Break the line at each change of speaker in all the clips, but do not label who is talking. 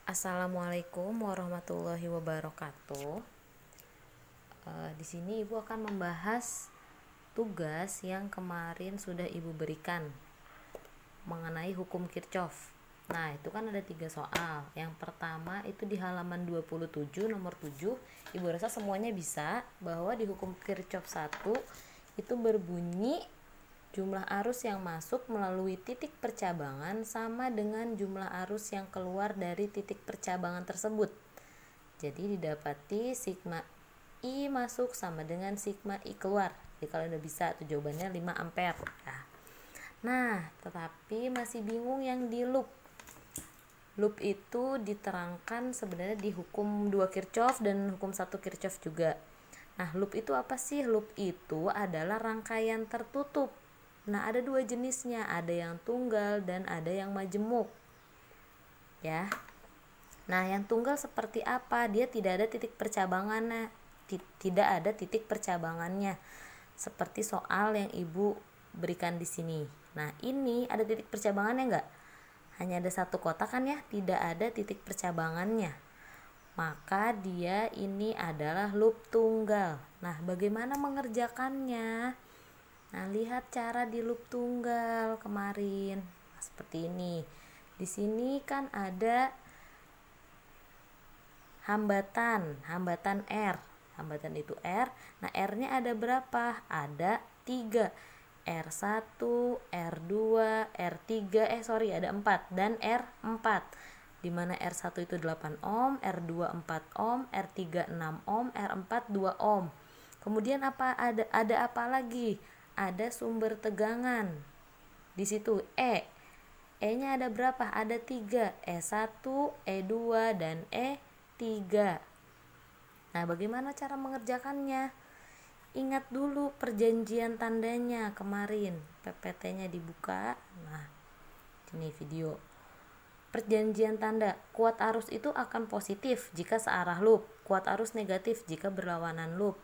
Assalamualaikum warahmatullahi wabarakatuh. Di sini Ibu akan membahas tugas yang kemarin sudah Ibu berikan mengenai hukum Kirchhoff. Nah, itu kan ada 3 soal. Yang pertama itu di halaman 27 nomor 7. Ibu rasa semuanya bisa, bahwa di hukum Kirchhoff 1 itu berbunyi jumlah arus yang masuk melalui titik percabangan sama dengan jumlah arus yang keluar dari titik percabangan tersebut. Jadi didapati sigma I masuk sama dengan sigma I keluar. Jadi kalau udah bisa tuh jawabannya 5 ampere. Nah, tetapi masih bingung yang di loop. Loop itu diterangkan sebenarnya di hukum 2 Kirchhoff dan hukum 1 Kirchhoff juga. Nah, loop itu apa sih? Loop itu adalah rangkaian tertutup. Nah, ada 2 jenisnya, ada yang tunggal dan ada yang majemuk. Ya. Nah, yang tunggal seperti apa? Dia tidak ada titik percabangannya. Tidak ada titik percabangannya. Seperti soal yang Ibu berikan di sini. Nah, ini ada titik percabangannya enggak? Hanya ada satu kotak kan ya, tidak ada titik percabangannya. Maka dia ini adalah loop tunggal. Nah, bagaimana mengerjakannya? Nah, lihat cara di loop tunggal kemarin. Nah, seperti ini. Di sini kan ada hambatan R. Hambatan itu R. Nah, R-nya ada berapa? Ada 3. R1, R2, R3, ada 4 dan R4. Dimana R1 itu 8 ohm, R2 4 ohm, R3 6 ohm, R4 2 ohm. Kemudian ada apa lagi? Ada sumber tegangan. Di situ E-nya ada berapa? Ada 3, E1, E2 dan E3. Nah, bagaimana cara mengerjakannya? Ingat dulu perjanjian tandanya kemarin. PPT-nya dibuka. Nah, ini video. Perjanjian tanda, kuat arus itu akan positif jika searah loop, kuat arus negatif jika berlawanan loop.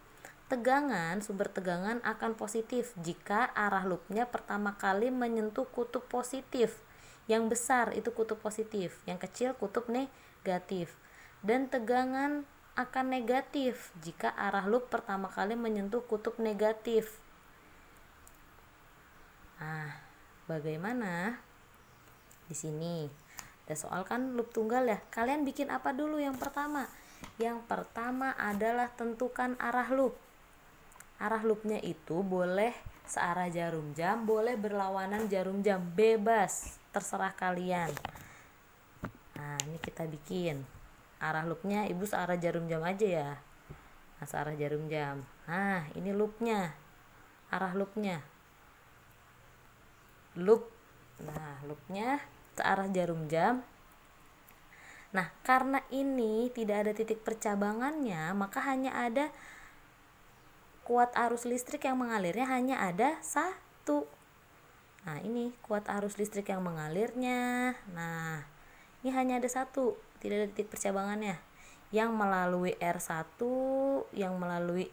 Tegangan, sumber tegangan akan positif jika arah loopnya pertama kali menyentuh kutub positif. Yang besar itu kutub positif, yang kecil kutub negatif. Dan tegangan akan negatif jika arah loop pertama kali menyentuh kutub negatif. Nah, bagaimana? Di sini ada soal kan loop tunggal ya. Kalian bikin apa dulu yang pertama? Yang pertama adalah tentukan arah loop. Arah loopnya itu boleh searah jarum jam, boleh berlawanan jarum jam, bebas, terserah kalian. Nah, ini kita bikin arah loopnya. Ibu searah jarum jam aja ya. Nah, searah jarum jam. Nah, ini loopnya, arah loopnya, loop. Nah, loopnya searah jarum jam. Nah, karena ini tidak ada titik percabangannya, maka hanya ada kuat arus listrik yang mengalirnya hanya ada 1. Nah, ini kuat arus listrik yang mengalirnya. Nah, ini hanya ada 1, tidak ada titik percabangannya. Yang melalui R1, yang melalui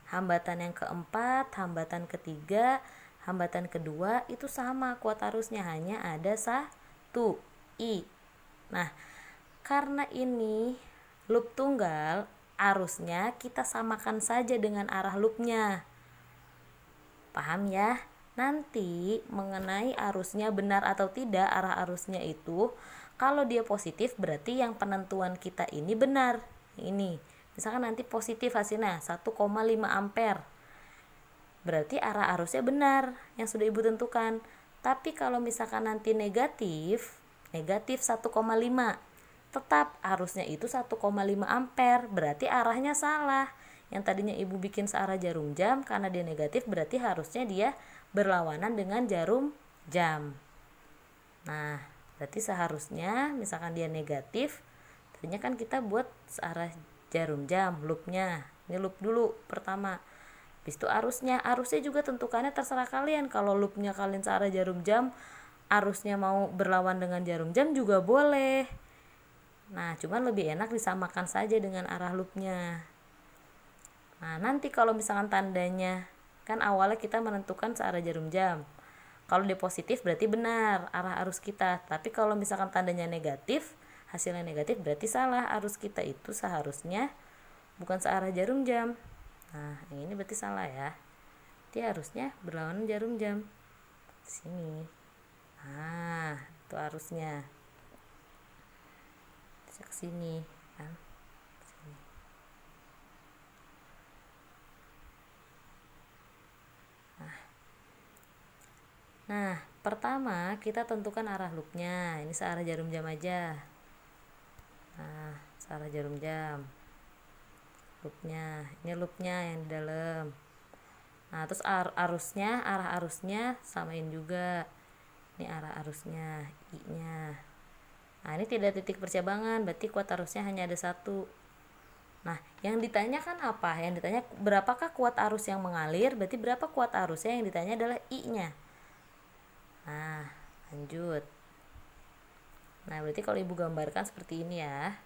hambatan yang keempat, hambatan ketiga, hambatan kedua itu sama kuat arusnya, hanya ada 1, I. Nah, karena ini loop tunggal, arusnya kita samakan saja dengan arah loopnya. Paham ya? Nanti mengenai arusnya benar atau tidak, arah arusnya itu kalau dia positif berarti yang penentuan kita ini benar. Ini misalkan nanti positif hasilnya 1,5 ampere, berarti arah arusnya benar yang sudah Ibu tentukan. Tapi kalau misalkan nanti negatif 1,5, tetap arusnya itu 1,5 ampere, berarti arahnya salah. Yang tadinya Ibu bikin searah jarum jam, karena dia negatif berarti harusnya dia berlawanan dengan jarum jam. Nah, berarti seharusnya misalkan dia negatif, tadinya kan kita buat searah jarum jam, loopnya. Ini loop dulu pertama. Habis itu arusnya juga tentukannya terserah kalian. Kalau loopnya kalian searah jarum jam, arusnya mau berlawan dengan jarum jam juga boleh. Nah, cuman lebih enak disamakan saja dengan arah loopnya. Nah, nanti kalau misalkan tandanya, kan awalnya kita menentukan searah jarum jam. Kalau dia positif berarti benar arah arus kita. Tapi kalau misalkan tandanya negatif, hasilnya negatif, berarti salah. Arus kita itu seharusnya bukan searah jarum jam. Nah, yang ini berarti salah ya. Dia harusnya berlawanan jarum jam. Sini. Nah, itu arusnya. Bisa ke sini kan. Sini. Nah, pertama kita tentukan arah loopnya. Ini searah jarum jam aja. Nah, searah jarum jam. Loopnya, ini loopnya yang di dalam. Nah, terus arusnya, arah arusnya samain juga. Ini arah arusnya, I-nya. Nah, ini tidak titik percabangan, berarti kuat arusnya hanya ada satu. Nah, yang ditanyakan apa? Yang ditanya berapakah kuat arus yang mengalir, berarti berapa kuat arusnya, yang ditanya adalah I-nya. Nah, lanjut. Nah, berarti kalau ibu gambarkan seperti ini ya.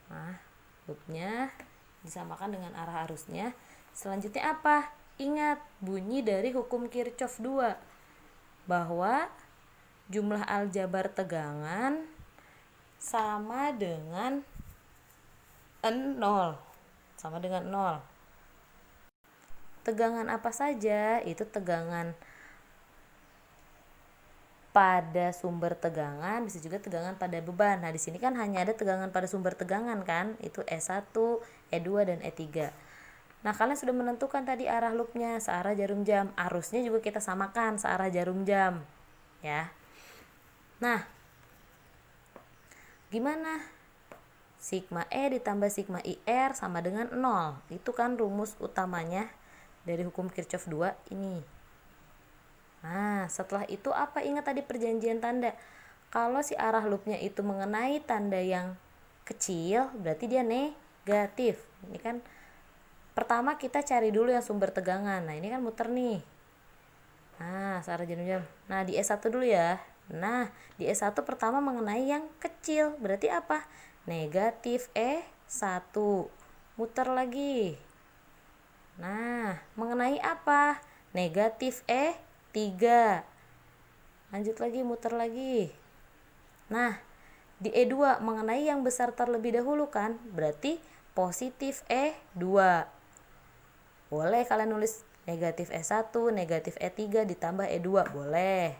Nah, loopnya disamakan dengan arah arusnya. Selanjutnya apa? Ingat bunyi dari hukum Kirchhoff 2, bahwa jumlah aljabar tegangan sama dengan 0. Sama dengan 0. Tegangan apa saja? Itu tegangan pada sumber tegangan, bisa juga tegangan pada beban. Nah, di sini kan hanya ada tegangan pada sumber tegangan kan, itu E1, E2 dan E3. Nah, kalian sudah menentukan tadi arah loopnya searah jarum jam. Arusnya juga kita samakan searah jarum jam, ya. Nah, gimana? Sigma E ditambah sigma IR sama dengan 0. Itu kan rumus utamanya dari hukum Kirchhoff 2 ini. Nah, setelah itu apa? Ingat tadi perjanjian tanda. Kalau si arah loopnya itu mengenai tanda yang kecil, berarti dia negatif. Ini kan pertama kita cari dulu yang sumber tegangan. Nah, ini kan muter nih. Nah, searah jarum jam. Nah, di E1 dulu ya. Nah, di E1 pertama mengenai yang kecil. Berarti apa? Negatif E1. Muter lagi. Nah, mengenai apa? Negatif E3. Lanjut lagi, muter lagi. Nah, di E2 mengenai yang besar terlebih dahulu kan? Berarti positif E2. Boleh kalian nulis negatif E1, negatif E3 ditambah E2, boleh.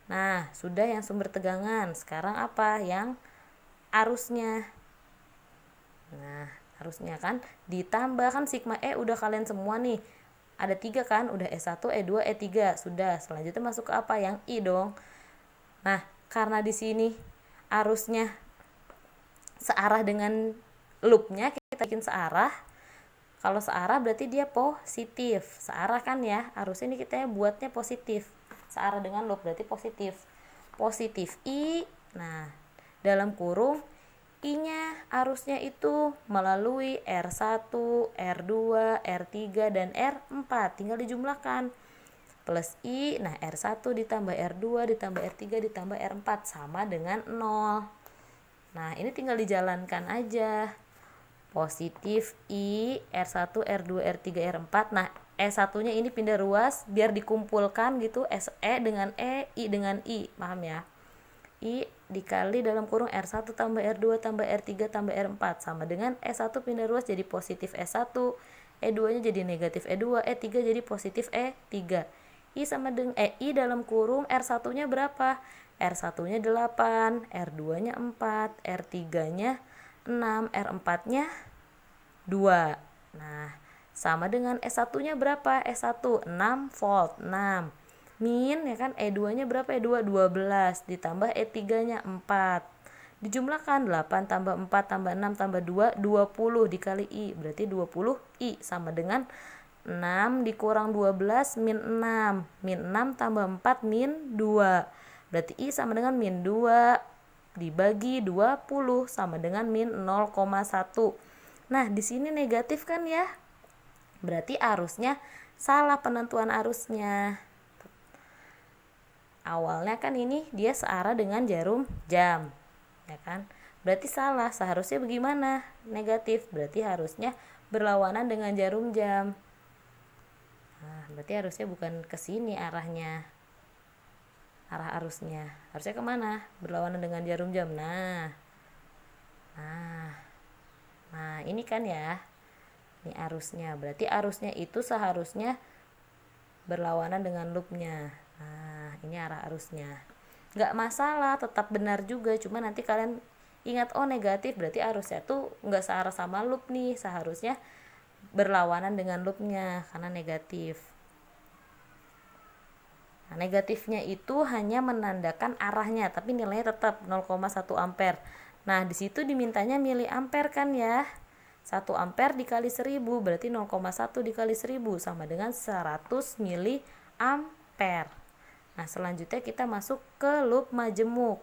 Nah, sudah yang sumber tegangan. Sekarang apa? Yang arusnya. Nah, arusnya kan ditambah kan sigma E udah kalian semua nih. Ada 3 kan? Udah E1, E2, E3. Sudah. Selanjutnya masuk ke apa? Yang I dong. Nah, karena di sini arusnya searah dengan loopnya, kita bikin searah. Kalau searah berarti dia positif. Searah kan ya, arusnya ini kita buatnya positif. Searah dengan loop berarti positif. Positif I. Nah, dalam kurung I-nya arusnya itu melalui R1, R2, R3, dan R4. Tinggal dijumlahkan. Plus I, nah R1 ditambah R2 ditambah R3 ditambah R4 sama dengan 0. Nah, ini tinggal dijalankan aja. Positif I, R1, R2, R3, R4. Nah, E1-nya ini pindah ruas biar dikumpulkan gitu, E dengan E, I dengan I. Paham ya? I dikali dalam kurung R1 tambah R2 tambah R3 tambah R4 sama dengan E1 pindah ruas jadi positif E1, E2-nya jadi negatif E2, E3 jadi positif E3. I sama dengan I dalam kurung R1-nya berapa? R1-nya 8, R2-nya 4, R3-nya 6, R4-nya 2. Nah, sama dengan S1-nya berapa? S1 6 volt, 6. Min ya kan, E2-nya berapa? E2 12 ditambah E3-nya 4. Dijumlahkan 8 tambah 4 tambah 6 tambah 2 20 dikali I, berarti 20 I sama dengan 6 dikurang 12 min 6. Min 6 tambah 4 min 2. Berarti I sama dengan min 2 dibagi 20 sama dengan min 0,1. Nah, di sini negatif kan ya? Berarti arusnya salah, penentuan arusnya. Awalnya kan ini dia searah dengan jarum jam, ya kan? Berarti salah, seharusnya bagaimana? Negatif, berarti harusnya berlawanan dengan jarum jam. Nah, berarti harusnya bukan ke sini arahnya. arah arusnya. Harusnya kemana? Berlawanan dengan jarum jam. Nah ini kan ya, ini arusnya. Berarti arusnya itu seharusnya berlawanan dengan loopnya. Nah ini arah arusnya. Nggak masalah, tetap benar juga, cuma nanti kalian ingat, oh negatif berarti arusnya tuh nggak searah sama loop nih, seharusnya berlawanan dengan loopnya karena negatif. Nah, negatifnya itu hanya menandakan arahnya, tapi nilainya tetap 0,1 ampere. Nah, di situ dimintanya miliampere kan ya. 1 ampere dikali 1000 berarti 0,1 dikali 1000 sama dengan 100 miliampere. Nah, selanjutnya kita masuk ke loop majemuk.